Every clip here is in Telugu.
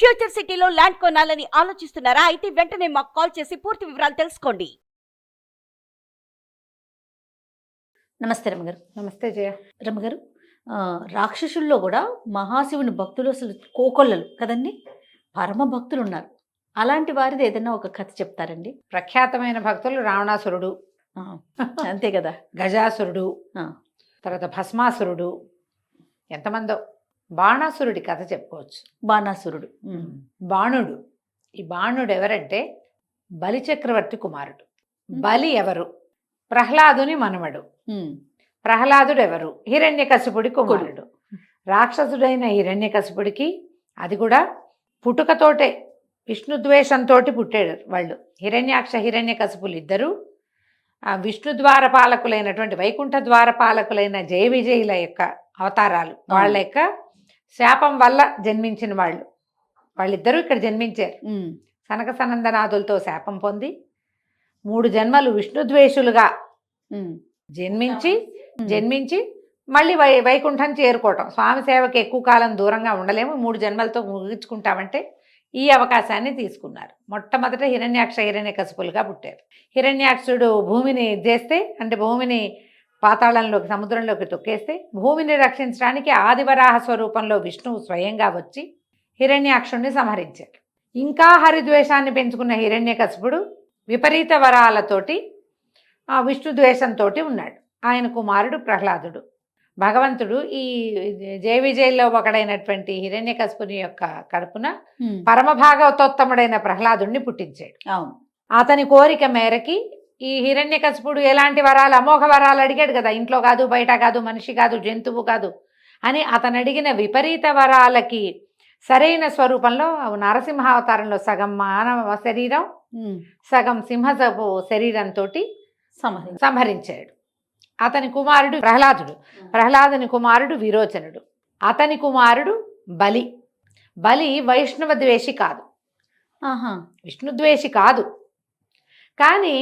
ఫ్యూచర్ సిటీలో ల్యాండ్ కొనాలని ఆలోచిస్తున్నారా? అయితే వెంటనే మాకు కాల్ చేసి పూర్తి వివరాలు తెలుసుకోండి. నమస్తే రమగారు. నమస్తే జయ. రమగారు, రాక్షసుల్లో కూడా మహాశివుని భక్తులు అసలు కోకొల్లలు కదండి, పరమ భక్తులు ఉన్నారు. అలాంటి వారిది ఏదైనా ఒక కథ చెప్తారండి? ప్రఖ్యాతమైన భక్తులు రావణాసురుడు, అంతే కదా, గజాసురుడు, తర్వాత భస్మాసురుడు, ఎంతమందో. బాణాసురుడి కథ చెప్పుకోవచ్చు. బాణాసురుడు, బాణుడు. ఈ బాణుడు ఎవరంటే బలిచక్రవర్తి కుమారుడు. బలి ఎవరు? ప్రహ్లాదుని మనవడు. ప్రహ్లాదుడు ఎవరు? హిరణ్యకశిపుడి కుమారుడు. రాక్షసుడైన హిరణ్యకశిపుడికి అది కూడా పుట్టుకతోటే విష్ణుద్వేషంతో పుట్టాడు వాళ్ళు. హిరణ్యాక్ష హిరణ్యకశిపులు ఇద్దరు విష్ణు ద్వారపాలకులైనటువంటి వైకుంఠ ద్వారపాలకులైన జయ విజయుల యొక్క అవతారాలు. వాళ్ళ యొక్క శాపం వల్ల జన్మించిన వాళ్ళు. వాళ్ళిద్దరూ ఇక్కడ జన్మించారు. సనక సనందనాథులతో శాపం పొంది 3 జన్మలు విష్ణుద్వేషులుగా జన్మించి మళ్ళీ వైకుంఠం చేరుకోవటం. స్వామి సేవకి ఎక్కువ కాలం దూరంగా ఉండలేము, 3 జన్మలతో ముగించుకుంటామంటే ఈ అవకాశాన్ని తీసుకున్నారు. మొట్టమొదట హిరణ్యాక్ష హిరణ్యకశిపులుగా పుట్టారు. హిరణ్యాక్షుడు భూమిని చేస్తే, అంటే భూమిని పాతాళంలోకి సముద్రంలోకి తొక్కేస్తే, భూమిని రక్షించడానికి ఆదివరాహ స్వరూపంలో విష్ణువు స్వయంగా వచ్చి హిరణ్యాక్షుడిని సంహరించారు. ఇంకా హరిద్వేషాన్ని పెంచుకున్న హిరణ్యకశిపుడు విపరీత వరాలతోటి విష్ణుద్వేషంతో ఉన్నాడు. ఆయన కుమారుడు ప్రహ్లాదుడు. భగవంతుడు ఈ జయ విజయంలో ఒకడైనటువంటి హిరణ్యకశిపుని యొక్క కడుపున పరమభాగవతోత్తముడైన ప్రహ్లాదుడిని పుట్టించాడు. అవును. అతని కోరిక మేరకి ఈ హిరణ్యకశిపుడు ఎలాంటి వరాలు, అమోఘ వరాలు అడిగాడు కదా. ఇంట్లో కాదు, బయట కాదు, మనిషి కాదు, జంతువు కాదు అని అతను అడిగిన విపరీత వరాలకి సరైన స్వరూపంలో నరసింహావతారంలో సగం మానవ శరీరం, సగం సింహపు శరీరంతో సంహరించాడు. అతని కుమారుడు ప్రహ్లాదుడు. ప్రహ్లాదుని కుమారుడు విరోచనుడు. అతని కుమారుడు బలి. బలి వైష్ణవ ద్వేషి కాదు, విష్ణుద్వేషి కాదు. కానీ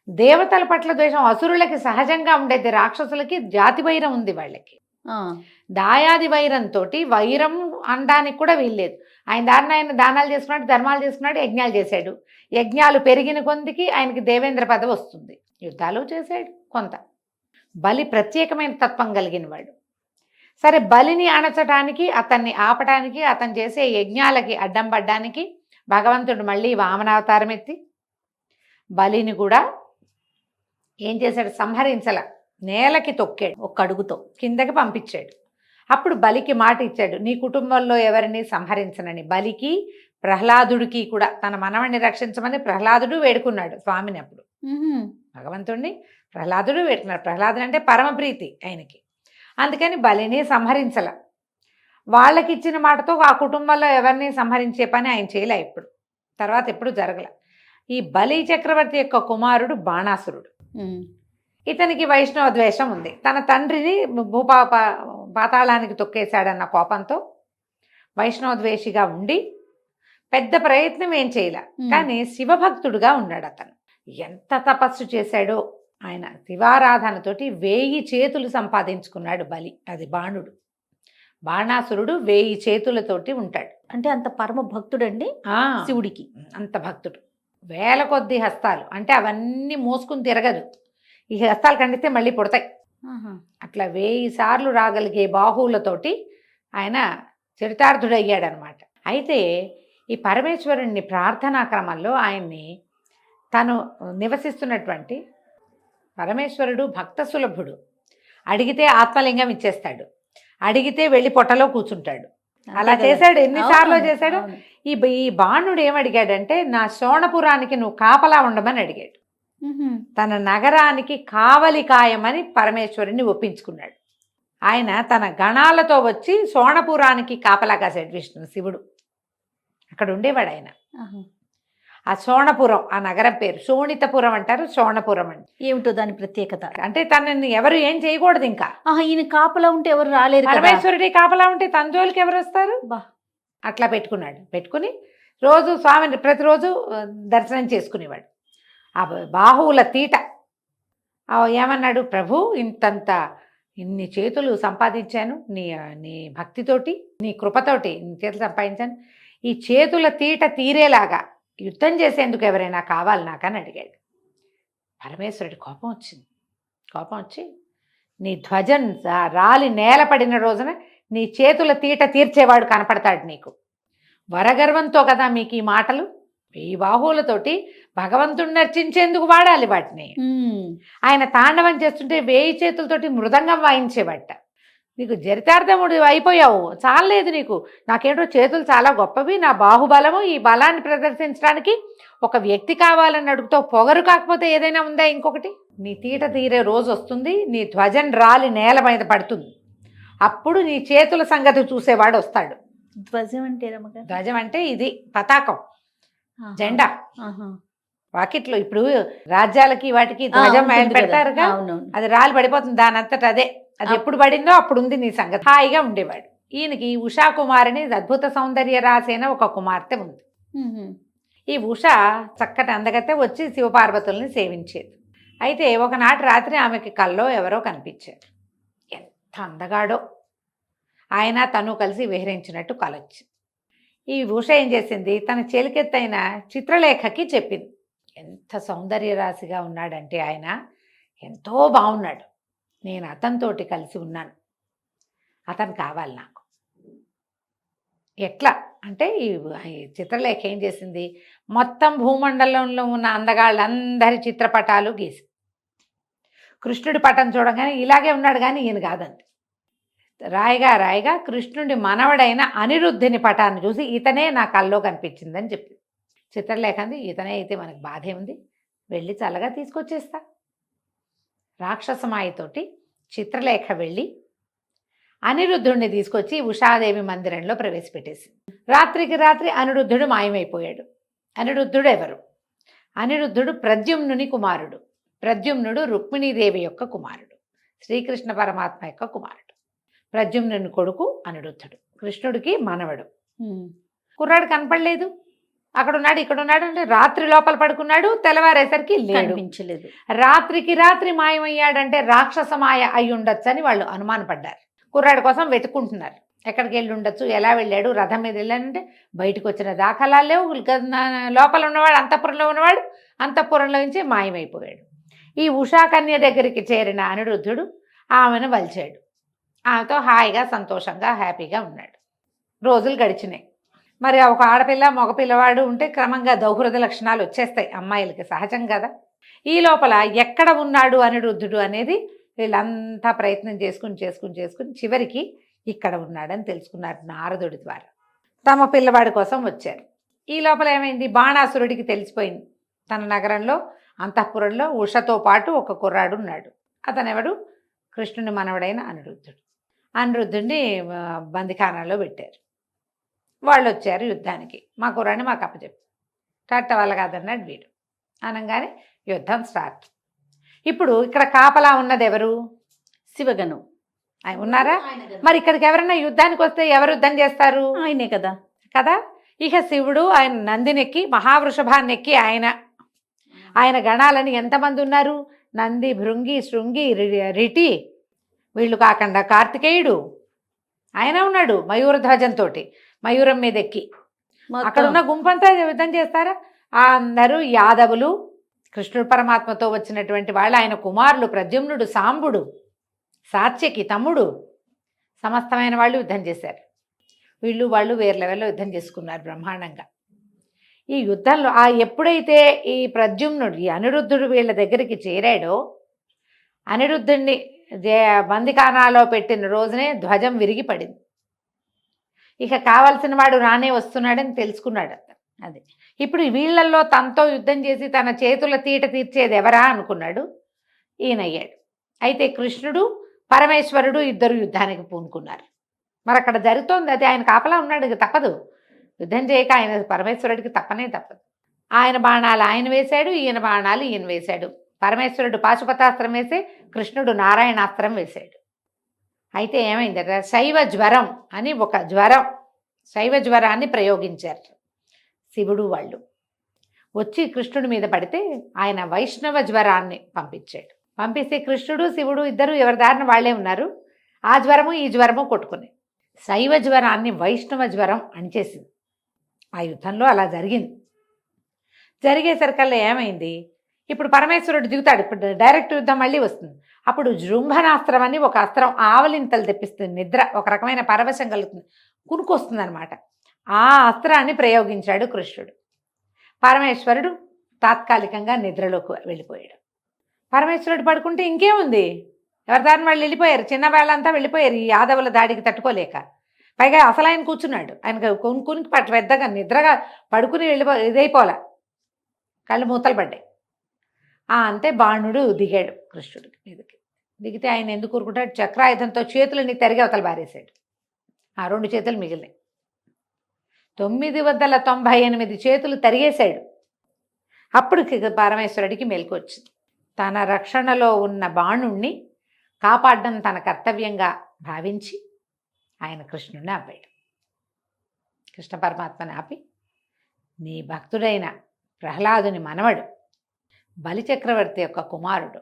దేవతల పట్ల ద్వేషం అసురులకి సహజంగా ఉండేది. రాక్షసులకి జాతి వైరం ఉంది వాళ్ళకి. దాయాది వైరంతో వైరం అనడానికి కూడా వీల్లేదు. ఆయన దారిని ఆయన దానాలు చేసుకున్నాడు, ధర్మాలు చేసుకున్నాడు, యజ్ఞాలు చేశాడు. యజ్ఞాలు పెరిగిన కొందికి ఆయనకి దేవేంద్ర పదవి వస్తుంది. యుద్ధాలు చేశాడు కొంత. బలి ప్రత్యేకమైన తత్వం కలిగిన వాడు. సరే, బలిని అణచడానికి, అతన్ని ఆపడానికి, అతను చేసే యజ్ఞాలకి అడ్డం పడ్డానికి భగవంతుడు మళ్ళీ వామనావతారం ఎత్తి బలిని కూడా ఏం చేశాడు? సంహరించల, నేలకి తొక్కాడు. ఒక్క అడుగుతో కిందకి పంపించాడు. అప్పుడు బలికి మాట ఇచ్చాడు, నీ కుటుంబంలో ఎవరిని సంహరించనని. బలికి ప్రహ్లాదుడికి కూడా తన మనవణ్ణి రక్షించమని ప్రహ్లాదుడు వేడుకున్నాడు స్వామిని. అప్పుడు భగవంతుడిని ప్రహ్లాదుడు వేడుకున్నాడు. ప్రహ్లాదుడు అంటే పరమప్రీతి ఆయనకి. అందుకని బలిని సంహరించల. వాళ్ళకి ఇచ్చిన మాటతో ఆ కుటుంబంలో ఎవరిని సంహరించే పని ఆయన చేయలే. ఇప్పుడు తర్వాత ఎప్పుడు జరగల. ఈ బలి చక్రవర్తి యొక్క కుమారుడు బాణాసురుడు. ఇతనికి వైష్ణవ ద్వేషం ఉంది. తన తండ్రిని పాతాళానికి తొక్కేశాడన్న కోపంతో వైష్ణవ ద్వేషిగా ఉండి పెద్ద ప్రయత్నం ఏం చేయలే. కానీ శివభక్తుడుగా ఉన్నాడు. అతను ఎంత తపస్సు చేశాడో ఆయన. శివారాధనతోటి 1000 చేతులు సంపాదించుకున్నాడు బలి. అది బాణుడు. బాణాసురుడు 1000 చేతులతోటి ఉంటాడు. అంటే అంత పరమ భక్తుడండి శివుడికి. అంత భక్తుడు. 1000 కొద్ది హస్తాలు, అంటే అవన్నీ మోసుకుని తిరగదు. ఈ హస్తాలు ఖండిస్తే మళ్ళీ పుడతాయి. అట్లా 1000 సార్లు రాగలిగే బాహువులతోటి ఆయన చరితార్థుడయ్యాడనమాట. అయితే ఈ పరమేశ్వరుణ్ణి ప్రార్థనా క్రమంలో ఆయన్ని తను నివసిస్తున్నటువంటి పరమేశ్వరుడు భక్త సులభుడు. అడిగితే ఆత్మలింగం ఇచ్చేస్తాడు, అడిగితే వెళ్ళి పొట్టలో కూర్చుంటాడు. అలా చేశాడు. ఎన్నిసార్లు చేశాడు. ఈ బాణుడు ఏమడిగాడంటే, నా శోణపురానికి నువ్వు కాపలా ఉండమని అడిగాడు. తన నగరానికి కావలి కాయమని పరమేశ్వరుని ఒప్పించుకున్నాడు. ఆయన తన గణాలతో వచ్చి శోణపురానికి కాపలా కాశాడు. శివుడు అక్కడ ఉండేవాడు ఆయన. ఆ శోణపురం, ఆ నగరం పేరు శోణితపురం అంటారు. శోణపురం అంటే ఏమిటో దాని ప్రత్యేకత? అంటే తనని ఎవరు ఏం చేయకూడదు. ఇంకా ఈయన కాపలా ఉంటే ఎవరు రాలేరు. పరమేశ్వరుడి కాపలా ఉంటే తన జోలికి ఎవరు వస్తారు? అట్లా పెట్టుకున్నాడు. పెట్టుకుని రోజు స్వామిని ప్రతిరోజు దర్శనం చేసుకునేవాడు. ఆ బాహువుల తీట ఏమన్నాడు, ప్రభు ఇన్ని చేతులు సంపాదించాను నీ భక్తితోటి, నీ కృపతోటి నీ చేతులు సంపాదించాను. ఈ చేతుల తీట తీరేలాగా యుద్ధం చేసేందుకు ఎవరైనా కావాలి నాకని అడిగాడు. పరమేశ్వరుడి కోపం వచ్చింది. కోపం వచ్చి నీ ధ్వజం రాలి నేల పడిన రోజున నీ చేతుల తీట తీర్చేవాడు కనపడతాడు నీకు. వరగర్వంతో కదా మీకు ఈ మాటలు. ఈ బాహువులతోటి భగవంతుడిని నర్చించేందుకు వాడాలి వాటిని. ఆయన తాండవం చేస్తుంటే 1000 చేతులతోటి మృదంగం వాయించేవాట. నీకు చరితార్థముడు అయిపోయావు, చాలలేదు నీకు. నాకేంటో చేతులు చాలా గొప్పవి, నా బాహుబలము, ఈ బలాన్ని ప్రదర్శించడానికి ఒక వ్యక్తి కావాలని అడుగుతావు. పొగరు కాకపోతే ఏదైనా ఉందా ఇంకొకటి? నీ తీట తీరే రోజు వస్తుంది, నీ ధ్వజం రాలి నేల మీద పడుతుంది. అప్పుడు నీ చేతుల సంగతి చూసేవాడు వస్తాడు. ధ్వజం అంటే రమ్మగారు? ధ్వజం అంటే ఇది పతాకం, జెండా. వాకిట్లో ఇప్పుడు రాజ్యాలకి వాటికి ధ్వజం పెడతారుగా, అది రాలి పడిపోతుంది దాని అంతటా అదే. అది ఎప్పుడు పడిందో అప్పుడు ఉంది నీ సంగతి. హాయిగా ఉండేవాడు. ఈయనకి ఉషా కుమారిని అద్భుత సౌందర్య రాసేన ఒక కుమార్తె ఉంది. ఈ ఉష చక్కటి అందగతే వచ్చి శివపార్వతుల్ని సేవించేది. అయితే ఒకనాటి రాత్రి ఆమెకి కల్లో ఎవరో కనిపించారు. ఎంత అందగాడో! ఆయన తను కలిసి విహరించినట్టు కలొచ్చి ఈ ఉష ఏం చేసింది, తన చెలికెత్తైన చిత్రలేఖకి చెప్పింది. ఎంత సౌందర్య రాశిగా ఉన్నాడంటే ఆయన, ఎంతో బాగున్నాడు, నేను అతనితోటి కలిసి ఉన్నాను, అతను కావాలి నాకు. ఎట్లా అంటే ఈ చిత్రలేఖ ఏం చేసింది, మొత్తం భూమండలంలో ఉన్న అందగాళ్ళందరి చిత్రపటాలు గీసి, కృష్ణుడి పటం చూడగానే ఇలాగే ఉన్నాడు కానీ ఈయన కాదండి. రాయిగా రాయిగా కృష్ణుడి మనవడైన అనిరుద్ధుని పటాన్ని చూసి ఇతనే నా కల్లో కనిపించిందని చెప్పింది. చిత్రలేఖ అంది, ఇతనే అయితే మనకు బాధే ఉంది, వెళ్ళి చల్లగా తీసుకొచ్చేస్తా. రాక్షసమాయతోటి చిత్రలేఖ వెళ్ళి అనిరుద్ధుడిని తీసుకొచ్చి ఉషాదేవి మందిరంలో ప్రవేశపెట్టేసింది. రాత్రికి రాత్రి అనిరుద్ధుడు మాయమైపోయాడు. అనిరుద్ధుడు ఎవరు? అనిరుద్ధుడు ప్రద్యుమ్నుని కుమారుడు. ప్రద్యుమ్నుడు రుక్మిణీదేవి యొక్క కుమారుడు, శ్రీకృష్ణ పరమాత్మ యొక్క కుమారుడు. ప్రద్యుమ్నుని కొడుకు అనిరుద్ధుడు, కృష్ణుడికి మనవడు. కుర్రాడు కనపడలేదు, అక్కడ ఉన్నాడు ఇక్కడ ఉన్నాడు అంటే రాత్రి లోపల పడుకున్నాడు, తెల్లవారేసరికి కనిపించలేదు. రాత్రికి రాత్రి మాయమయ్యాడంటే రాక్షస మాయ అయి ఉండొచ్చు అని వాళ్ళు అనుమానపడ్డారు. కుర్రాడి కోసం వెతుక్కుంటున్నారు, ఎక్కడికి వెళ్ళి ఉండొచ్చు, ఎలా వెళ్ళాడు, రథం మీద వెళ్ళాడంటే బయటకు వచ్చిన దాఖలాలు లేవు. లోపల ఉన్నవాడు అంతఃపురంలో ఉన్నవాడు అంతఃపురంలో నుంచి మాయమైపోయాడు. ఈ ఉషాకన్య దగ్గరికి చేరిన అనిరుద్ధుడు ఆమెను వలిచాడు. ఆమెతో హాయిగా సంతోషంగా హ్యాపీగా ఉన్నాడు. రోజులు గడిచినాయి. మరి ఒక ఆడపిల్ల మగపిల్లవాడు ఉంటే క్రమంగా దౌహృద లక్షణాలు వచ్చేస్తాయి అమ్మాయిలకి, సహజం కదా. ఈ లోపల ఎక్కడ ఉన్నాడు అనిరుద్ధుడు అనేది వీళ్ళంతా ప్రయత్నం చేసుకుని చివరికి ఇక్కడ ఉన్నాడని తెలుసుకున్నారు నారదుడి ద్వారా. తమ పిల్లవాడి కోసం వచ్చారు. ఈ లోపల ఏమైంది, బాణాసురుడికి తెలిసిపోయింది తన నగరంలో అంతఃపురంలో ఉషతో పాటు ఒక కుర్రాడు ఉన్నాడు. అతను ఎవడు? కృష్ణుని మనవడైన అనిరుద్ధుడు. అనిరుద్ధుడిని బందిఖానాలో పెట్టారు. వాళ్ళు వచ్చారు యుద్ధానికి. మా కుర్రాన్ని మాకు అప్పచెప్పు. టట్ట వల్ల కాదన్నాడు వీడు. అనగానే యుద్ధం స్టార్ట్. ఇప్పుడు ఇక్కడ కాపలా ఉన్నది ఎవరు? శివగణం ఆయన ఉన్నారా? మరి ఇక్కడికి ఎవరైనా యుద్ధానికి వస్తే ఎవరు యుద్ధం చేస్తారు? ఆయనే కదా. కదా. ఇక శివుడు ఆయన నందినెక్కి మహావృషభాన్నెక్కి ఆయన గణాలని ఎంతమంది ఉన్నారు? నంది, భృంగి, శృంగి, రిటి, వీళ్ళు కాకుండా కార్తికేయుడు ఆయన ఉన్నాడు మయూరధ్వజంతో, మయూరం మీద ఎక్కి. అక్కడ ఉన్న గుంపంతా యుద్ధం చేస్తారా? అందరూ యాదవులు, కృష్ణుడు పరమాత్మతో వచ్చినటువంటి వాళ్ళు, ఆయన కుమారులు ప్రద్యుమ్నుడు, సాంబుడు, సాత్యకి తమ్ముడు, సమస్తమైన వాళ్ళు యుద్ధం చేశారు. వాళ్ళు వేరే లెవెల్లో యుద్ధం చేసుకున్నారు బ్రహ్మాండంగా. ఈ యుద్ధంలో ఎప్పుడైతే ఈ ప్రద్యుమ్నుడు ఈ అనిరుద్ధుడు వీళ్ళ దగ్గరికి చేరాడో, అనిరుద్ధుడిని బందిఖానాలో పెట్టిన రోజునే ధ్వజం విరిగి పడింది. ఇక కావలసిన వాడు రానే వస్తున్నాడని తెలుసుకున్నాడు. అది ఇప్పుడు వీళ్ళల్లో తనతో యుద్ధం చేసి తన చేతుల తీట తీర్చేది ఎవరా అనుకున్నాడు. ఈయనయ్యాడు. అయితే కృష్ణుడు పరమేశ్వరుడు ఇద్దరు యుద్ధానికి పూనుకున్నారు. మరి అక్కడ జరుగుతోంది అది. ఆయన కాపలా ఉన్నాడు, ఇక తప్పదు. యుద్ధం చేయక ఆయన పరమేశ్వరుడికి తప్పదు. ఆయన బాణాలు ఆయన వేశాడు, ఈయన బాణాలు ఈయన వేశాడు. పరమేశ్వరుడు పాశుపతాస్త్రం వేసి కృష్ణుడు నారాయణాస్త్రం వేశాడు. అయితే ఏమైందట, శైవ జ్వరం అని ఒక జ్వరం, శైవ జ్వరాన్ని ప్రయోగించారు శివుడు. వాళ్ళు వచ్చి కృష్ణుడి మీద పడితే ఆయన వైష్ణవ జ్వరాన్ని పంపించాడు. పంపిస్తే కృష్ణుడు శివుడు ఇద్దరు ఎవరి దారిన వాళ్ళే ఉన్నారు. ఆ జ్వరము ఈ జ్వరము కొట్టుకుని శైవ జ్వరాన్ని వైష్ణవ జ్వరం అణిచేసింది. ఆ యుద్ధంలో అలా జరిగింది. జరిగేసరికల్లా ఏమైంది, ఇప్పుడు పరమేశ్వరుడు దిగుతాడు, ఇప్పుడు డైరెక్ట్ యుద్ధం మళ్ళీ వస్తుంది. అప్పుడు జృంభనాస్త్రం అని ఒక అస్త్రం ఆవలింతలు తెప్పిస్తుంది, నిద్ర ఒక రకమైన పరవశం కలుగుతుంది, కునుకొస్తుంది అనమాట. ఆ అస్త్రాన్ని ప్రయోగించాడు కృష్ణుడు. పరమేశ్వరుడు తాత్కాలికంగా నిద్రలోకి వెళ్ళిపోయాడు. పరమేశ్వరుడు పడుకుంటే ఇంకేముంది, ఎవరి దారిని వాళ్ళు వెళ్ళిపోయారు, చిన్న వాళ్ళంతా వెళ్ళిపోయారు ఈ యాదవుల దాడికి తట్టుకోలేక. పైగా అసలు ఆయన కూర్చున్నాడు, ఆయన కొనుక్కునికి పెద్దగా నిద్రగా పడుకుని ఇదైపోలే, కళ్ళు మూతలు పడ్డాయి. అంతే బాణుడు దిగాడు కృష్ణుడికి మీదకి. దిగితే ఆయన ఎందుకు ఊరుకుంటాడు, చక్రాయుధంతో చేతులని తరిగి అవతల బారేశాడు. ఆ 2 చేతులు మిగిలినాయి. 998 చేతులు తరిగేశాడు. అప్పుడు పరమేశ్వరుడికి మెలకు వచ్చింది. తన రక్షణలో ఉన్న బాణుణ్ణి కాపాడడం తన కర్తవ్యంగా భావించి ఆయన కృష్ణుడిని ఆపాడు. కృష్ణ పరమాత్మని ఆపి, నీ భక్తుడైన ప్రహ్లాదుని మనవడు, బలిచక్రవర్తి యొక్క కుమారుడు,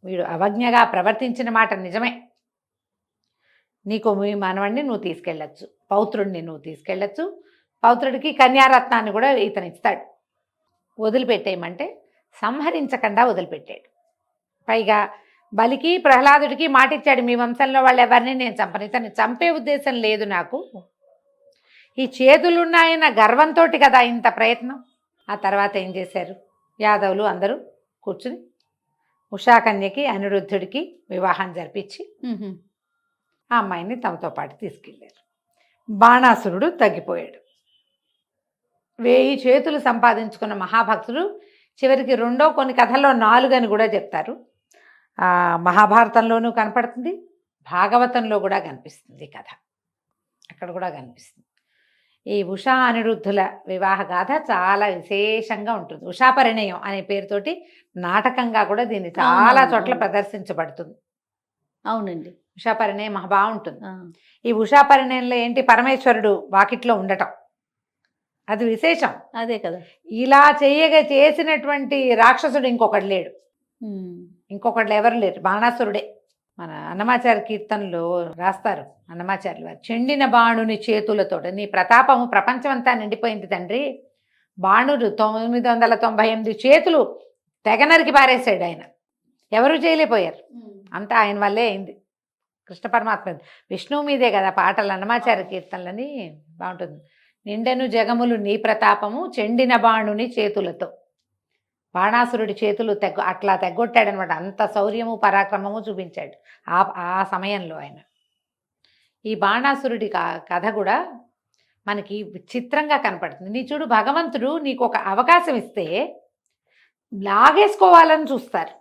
వీడు అవజ్ఞగా ప్రవర్తించిన మాట నిజమే, నీకు మీ మనవడిని నువ్వు తీసుకెళ్ళచ్చు, పౌత్రుడిని నువ్వు తీసుకెళ్ళచ్చు, పౌత్రుడికి కన్యారత్నాన్ని కూడా ఇతను ఇస్తాడు, వదిలిపెట్టేయమంటే సంహరించకుండా వదిలిపెట్టాడు. పైగా బలికి ప్రహ్లాదుడికి మాటిచ్చాడు, మీ వంశంలో వాళ్ళు ఎవరిని నేను చంపను, ఇతన్ని చంపే ఉద్దేశం లేదు నాకు, ఈ చేతులున్నాయన్న గర్వంతో కదా ఇంత ప్రయత్నం. ఆ తర్వాత ఏం చేశారు, యాదవులు అందరూ కూర్చుని ఉషాకన్యకి అనిరుద్ధుడికి వివాహం జరిపించి ఆ అమ్మాయిని తమతో పాటు తీసుకెళ్ళారు. బాణాసురుడు తగ్గిపోయాడు. 1000 చేతులు సంపాదించుకున్న మహాభక్తుడు చివరికి కొన్ని కథల్లో 4 అని కూడా చెప్తారు. మహాభారతంలోనూ కనపడుతుంది, భాగవతంలో కూడా కనిపిస్తుంది కథ, అక్కడ కూడా కనిపిస్తుంది. ఈ ఉషా అనిరుద్ధుల వివాహ గాథ చాలా విశేషంగా ఉంటుంది. ఉషా పరిణయం అనే పేరుతోటి నాటకంగా కూడా దీన్ని చాలా చోట్ల ప్రదర్శించబడుతుంది. అవునండి, ఉషా పరిణయం మహా బాగుంటుంది. ఈ ఉషా పరిణయంలో ఏంటి, పరమేశ్వరుడు వాకిట్లో ఉండటం, అది విశేషం. అదే కదా, ఇలా చేసినటువంటి రాక్షసుడు ఇంకొకడు లేడు, ఇంకొకళ్ళు ఎవరు లేరు, బాణాసురుడే. మన అన్నమాచార్య కీర్తనలో రాస్తారు అన్నమాచార్యులు వారు, చెండిన బాణుని చేతులతో నీ ప్రతాపము ప్రపంచమంతా నిండిపోయింది తండ్రి, బాణుడు 998 చేతులు తెగనరికి పారేశాడు ఆయన, ఎవరు చేయలేకపోయారు, అంతా ఆయన వల్లే అయింది. కృష్ణ పరమాత్మ విష్ణువు మీదే కదా పాటలు, అన్నమాచార్య కీర్తనలని బాగుంటుంది. నిండెను జగములు నీ ప్రతాపము చెండిన బాణుని చేతులతో, బాణాసురుడి చేతులు అట్లా తెగ్గొట్టాడనమాట, అంత శౌర్యము పరాక్రమము చూపించాడు ఆ సమయంలో ఆయన. ఈ బాణాసురుడి కథ కూడా మనకి విచిత్రంగా కనపడుతుంది. నీ చూడు, భగవంతుడు నీకు ఒక అవకాశం ఇస్తే లాగేసుకోవాలని చూస్తారు.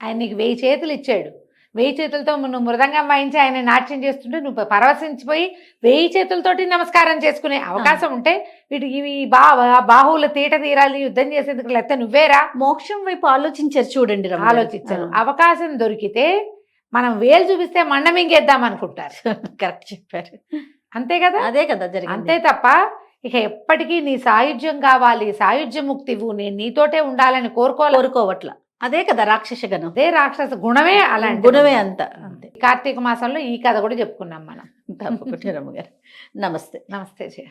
ఆయన నీకు 1000 చేతులు ఇచ్చాడు, 1000 చేతులతో నువ్వు మృదంగం వాయించి ఆయన నాట్యం చేస్తుంటే నువ్వు పరవశించిపోయి 1000 చేతులతోటి నమస్కారం చేసుకునే అవకాశం ఉంటే వీటికి ఇవి బాహువుల తీట తీరాలి, యుద్ధం చేసేందుకు, లేకపోతే నువ్వేరా మోక్షం వైపు ఆలోచించారు చూడండి, ఆలోచించారు. అవకాశం దొరికితే మనం వేలు చూపిస్తే మండ మింగేద్దాం అనుకుంటారు. కరెక్ట్ చెప్పారు, అంతే కదా, అదే కదా జరిగింది. అంతే తప్ప ఇక ఎప్పటికీ నీ సాయుధ్యం కావాలి, సాయుధ్య ముక్తివు, నేను నీతోటే ఉండాలని కోరుకోవట్ల. అదే కదా రాక్షస గణం, అదే రాక్షస గుణమే, అలాంటి గుణమే అంతా. కార్తీక మాసంలో ఈ కథ కూడా చెప్పుకున్నాం మనం. తప్పకుండా రమ్మగారు. నమస్తే. నమస్తే జయ.